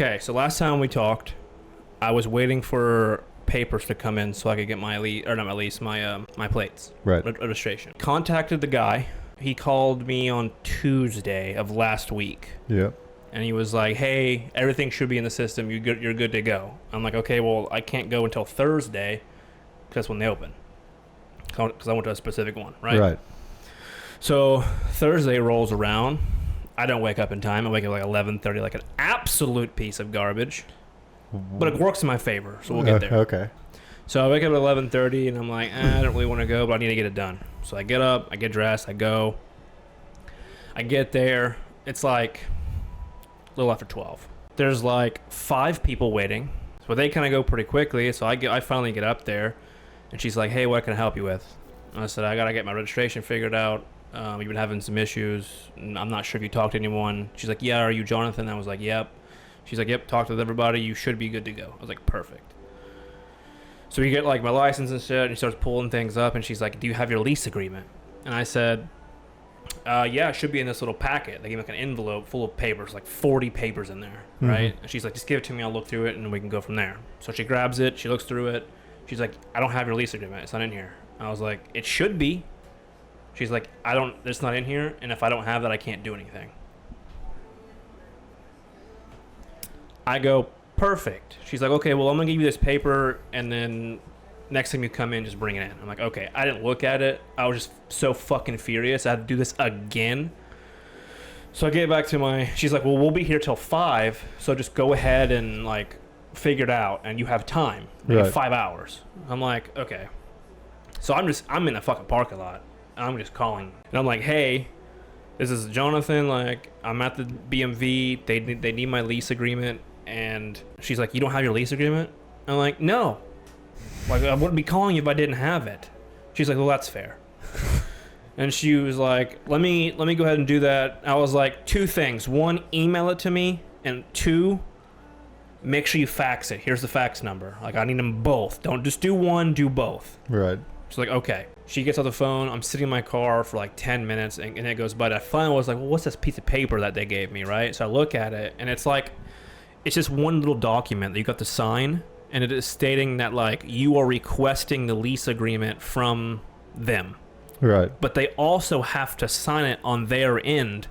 Okay, so last time we talked, I was waiting for papers to come in so I could get my my plates. Right. Registration. Contacted the guy. He called me on Tuesday of last week. Yeah. And he was like, hey, everything should be in the system. You're good to go. I'm like, okay, well, I can't go until Thursday because that's when they open. Because I went to a specific one, right? Right. So Thursday rolls around. I don't wake up in time. I wake up like 11:30, like an absolute piece of garbage. But it works in my favor, so we'll get there. Okay. So I wake up at 11:30, and I'm like, I don't really want to go, but I need to get it done. So I get up, I get dressed, I go. I get there. It's like a little after 12. There's like 5 people waiting, so they kind of go pretty quickly. So I finally get up there, and she's like, hey, what can I help you with? And I said, I got to get my registration figured out. We've been having some issues. I'm not sure if you talked to anyone. She's like, yeah, are you Jonathan? I was like, yep. She's like, yep, talked with everybody. You should be good to go. I was like, perfect. So we get like my license and shit, and she starts pulling things up, and she's like, do you have your lease agreement? And I said, yeah, it should be in this little packet. They gave me like an envelope full of papers, like 40 papers in there, right? And she's like, just give it to me. I'll look through it, and we can go from there. So she grabs it. She looks through it. She's like, I don't have your lease agreement. It's not in here. And I was like, it should be. She's like, it's not in here, and if I don't have that, I can't do anything. I go, perfect. She's like, okay, well, I'm going to give you this paper, and then next time you come in, just bring it in. I'm like, okay. I didn't look at it. I was just so fucking furious. I had to do this again. So I get back to she's like, well, we'll be here till 5, so just go ahead and, like, figure it out, and you have time. You have 5 hours. I'm like, okay. So I'm in the fucking parking lot. I'm just calling, and I'm like, hey, this is Jonathan, like, I'm at the BMV, they need my lease agreement. And she's like, you don't have your lease agreement? I'm like, no, like, I wouldn't be calling you if I didn't have it. She's like, well, that's fair. And she was like, let me go ahead and do that. I was like, 2 things: 1, email it to me, and 2, make sure you fax it. Here's the fax number. Like, I need them both. Don't just do one, do both. Right. She's like, okay. She gets off the phone. I'm sitting in my car for like 10 minutes, and it goes by. I finally was like, well, what's this piece of paper that they gave me, right? So I look at it, and it's like, it's just one little document that you got to sign, and it is stating that, like, you are requesting the lease agreement from them. Right. But they also have to sign it on their end,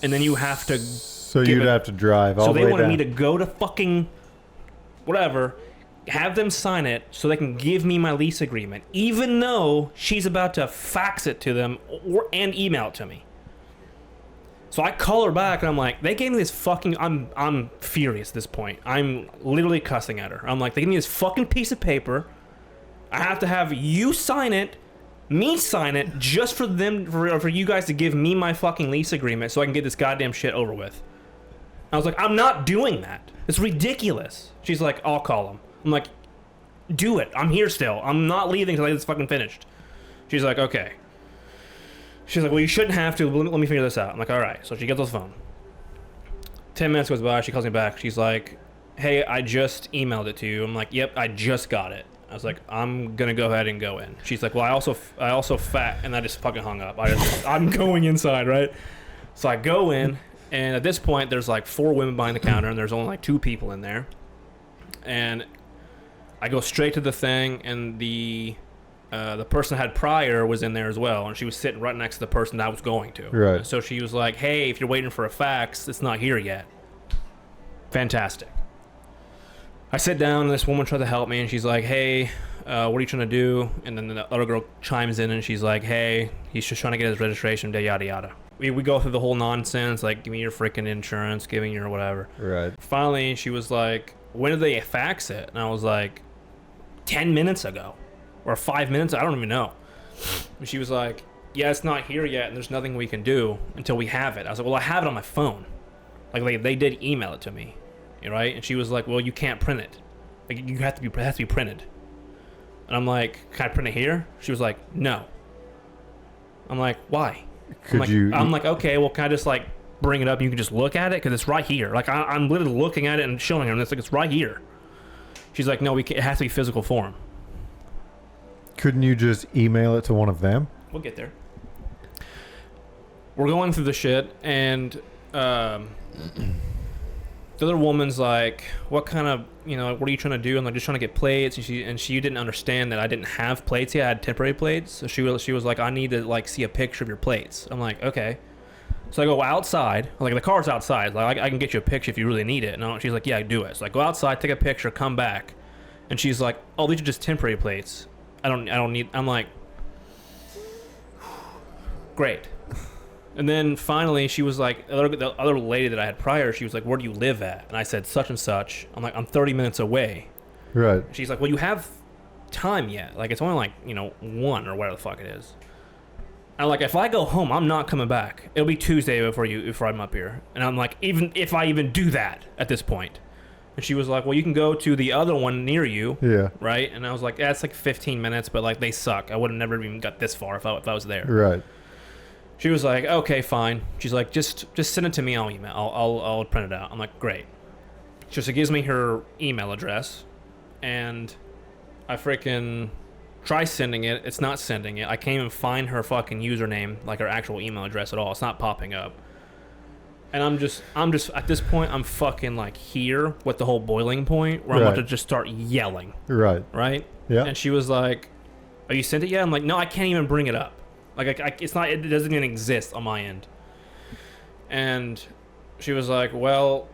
and then you have to... So you'd have to drive all the way down. So they wanted me to go to fucking whatever, have them sign it so they can give me my lease agreement, even though she's about to fax it to them and email it to me. So I call her back, and I'm like, they gave me this fucking... I'm furious at this point. I'm literally cussing at her. I'm like, they gave me this fucking piece of paper. I have to have you sign it, me sign it, just for them, for you guys to give me my fucking lease agreement so I can get this goddamn shit over with. I was like, I'm not doing that. It's ridiculous. She's like, I'll call him. I'm like, do it. I'm here still. I'm not leaving until I get this fucking finished. She's like, okay. She's like, well, you shouldn't have to. Let me figure this out. I'm like, all right. So she gets on the phone. 10 minutes goes by. She calls me back. She's like, hey, I just emailed it to you. I'm like, yep, I just got it. I was like, I'm going to go ahead and go in. She's like, well, I also and I just fucking hung up. I'm going inside, right? So I go in, and at this point, there's like 4 women behind the counter, and there's only like 2 people in there. And I go straight to the thing, and the person I had prior was in there as well, and she was sitting right next to the person that I was going to. Right. So she was like, hey, if you're waiting for a fax, it's not here yet. Fantastic. I sit down, and this woman tried to help me, and she's like, hey, what are you trying to do? And then the other girl chimes in, and she's like, hey, he's just trying to get his registration, yada yada. We go through the whole nonsense, like, give me your freaking insurance, give me your whatever. Right. Finally, she was like, when did they fax it? And I was like, 10 minutes ago. Or 5 minutes, I don't even know. And she was like, yeah, it's not here yet, and there's nothing we can do until we have it. I was like, well, I have it on my phone. Like, they did email it to me, right? And she was like, well, you can't print it. Like, it has to be printed. And I'm like, can I print it here? She was like, no. I'm like, why? I'm like, okay, well, can I just, like, bring it up and you can just look at it? Because it's right here. Like, I'm literally looking at it and showing her, and it's like, it's right here. She's like, no, it has to be physical form. Couldn't you just email it to one of them? We'll get there. We're going through the shit, and The other woman's like, what kind of, what are you trying to do? I'm like, just trying to get plates. And she didn't understand that I didn't have plates yet. I had temporary plates. So she was like, I need to like see a picture of your plates. I'm like, okay. So I go outside. Like, the car's outside. Like, I can get you a picture if you really need it. And she's like, yeah, do it. So I go outside, take a picture, come back. And she's like, oh, these are just temporary plates. I don't need, I'm like, great. And then finally she was like, the other lady that I had prior, she was like, where do you live at? And I said, such and such. I'm like, I'm 30 minutes away. Right. She's like, well, you have time yet. Like, it's only like, 1 or whatever the fuck it is. And like, if I go home, I'm not coming back. It'll be Tuesday before I'm up here. And I'm like, even if I even do that at this point. And she was like, well, you can go to the other one near you. Yeah. Right? And I was like, yeah, it's like 15 minutes, but like, they suck. I would have never even got this far if I was there. Right. She was like, okay, fine. She's like, just send it to me. I'll email. I'll print it out. I'm like, great. She gives me her email address, and I freaking try sending it. It's not sending it. I can't even find her fucking username, like her actual email address at all. It's not popping up. And I'm just at this point, I'm fucking like here with the whole boiling point where I'm about to just start yelling. Right. Right. Yeah. And she was like, "Are you sent it yet?" I'm like, "No, I can't even bring it up. Like, it's not. It doesn't even exist on my end." And she was like, "Well,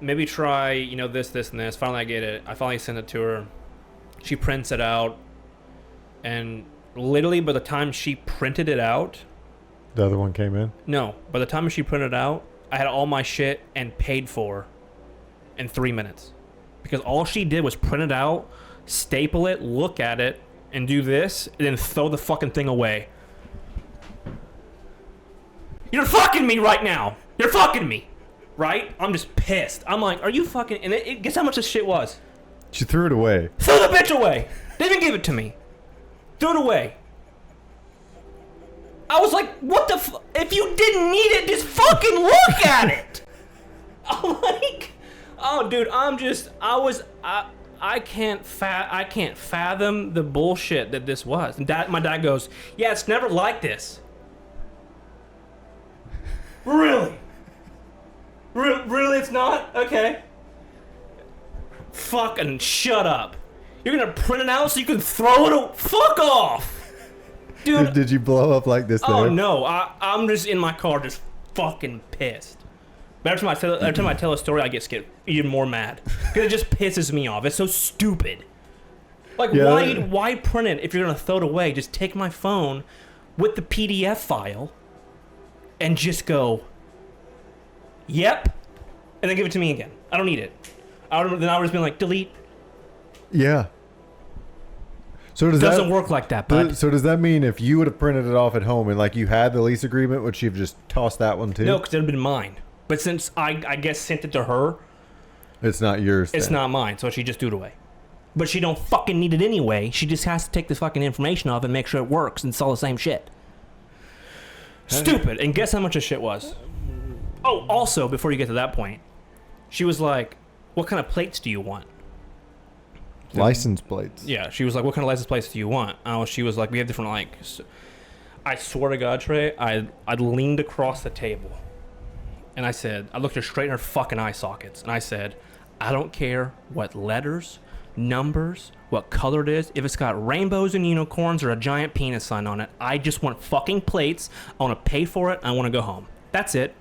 maybe try, this, and this." Finally, I get it. I finally sent it to her. She prints it out, and literally by the time she printed it out, the other one came in? No, by the time she printed it out, I had all my shit and paid for in 3 minutes, because all she did was print it out, staple it, look at it, and do this, and then throw the fucking thing away. You're fucking me right now. You're fucking me. Right? I'm just pissed. I'm like, are you fucking... And guess how much this shit was? She threw it away. Threw the bitch away. They didn't give it to me. Threw it away. I was like, what the if you didn't need it, just fucking look at it. I'm like... Oh, dude, I can't fathom the bullshit that this was. And my dad goes, yeah, it's never like this. Really? Really it's not? Okay. Fucking shut up. You're gonna print it out so you can throw it Fuck off! Dude. Did you blow up like this Oh, there? no. I'm just in my car just fucking pissed. But every time I tell a story, I get even more mad. Because it just pisses me off. It's so stupid. Like, yeah. Why print it if you're gonna throw it away? Just take my phone with the PDF file and just go, yep, and then give it to me again. I don't need it. Then I would have just been like, delete. Yeah. So it doesn't work like that, bud. So does that mean if you would have printed it off at home and like you had the lease agreement, would she have just tossed that one too? No, because it would have been mine. But since I guess sent it to her, it's not yours. It's not mine, so she just threw it away. But she don't fucking need it anyway. She just has to take this fucking information off and make sure it works, and it's all the same shit. Stupid. And guess how much this shit was? Oh, also, before you get to that point, she was like, what kind of plates do you want? License plates. Yeah, she was like, what kind of license plates do you want? She was like, we have different, like... I swear to God, Trey, I leaned across the table. And I said, I looked her straight in her fucking eye sockets. And I said, I don't care what letters, numbers, what color it is. If it's got rainbows and unicorns or a giant penis sign on it, I just want fucking plates. I want to pay for it. I want to go home. That's it.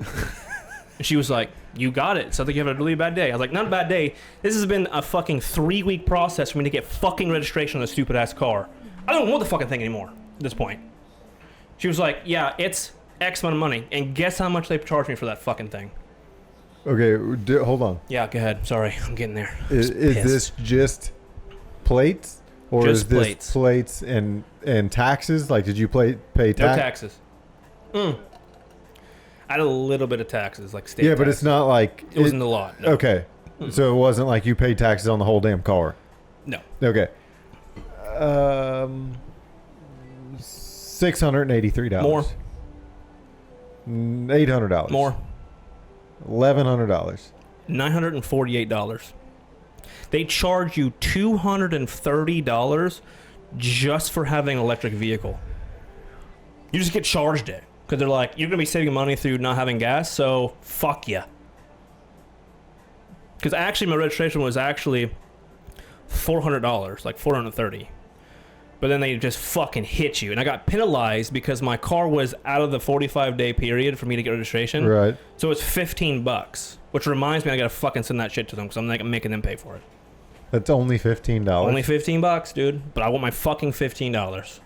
And she was like, you got it. Sounds like you have a really bad day. I was like, not a bad day. This has been a fucking 3-week process for me to get fucking registration on a stupid ass car. I don't want the fucking thing anymore at this point. She was like, yeah, it's X amount of money. And guess how much they charged me for that fucking thing? Okay, hold on. Yeah, go ahead. Sorry, I'm getting there. Is this just plates? Or just is this plates and taxes? Like, did you pay tax? No taxes. I had a little bit of taxes, like state taxes. But it's not like... It wasn't a lot. No. Okay. So it wasn't like you paid taxes on the whole damn car? No. Okay. $683. More. $800. More. $1,100. $948. They charge you $230 just for having an electric vehicle. You just get charged it. Because they're like, you're going to be saving money through not having gas, so fuck ya. Because actually, my registration was actually $400, like $430. But then they just fucking hit you. And I got penalized because my car was out of the 45-day period for me to get registration. Right. So it's $15, which reminds me I gotta fucking send that shit to them because I'm like making them pay for it. That's only $15. Only $15, dude. But I want my fucking $15.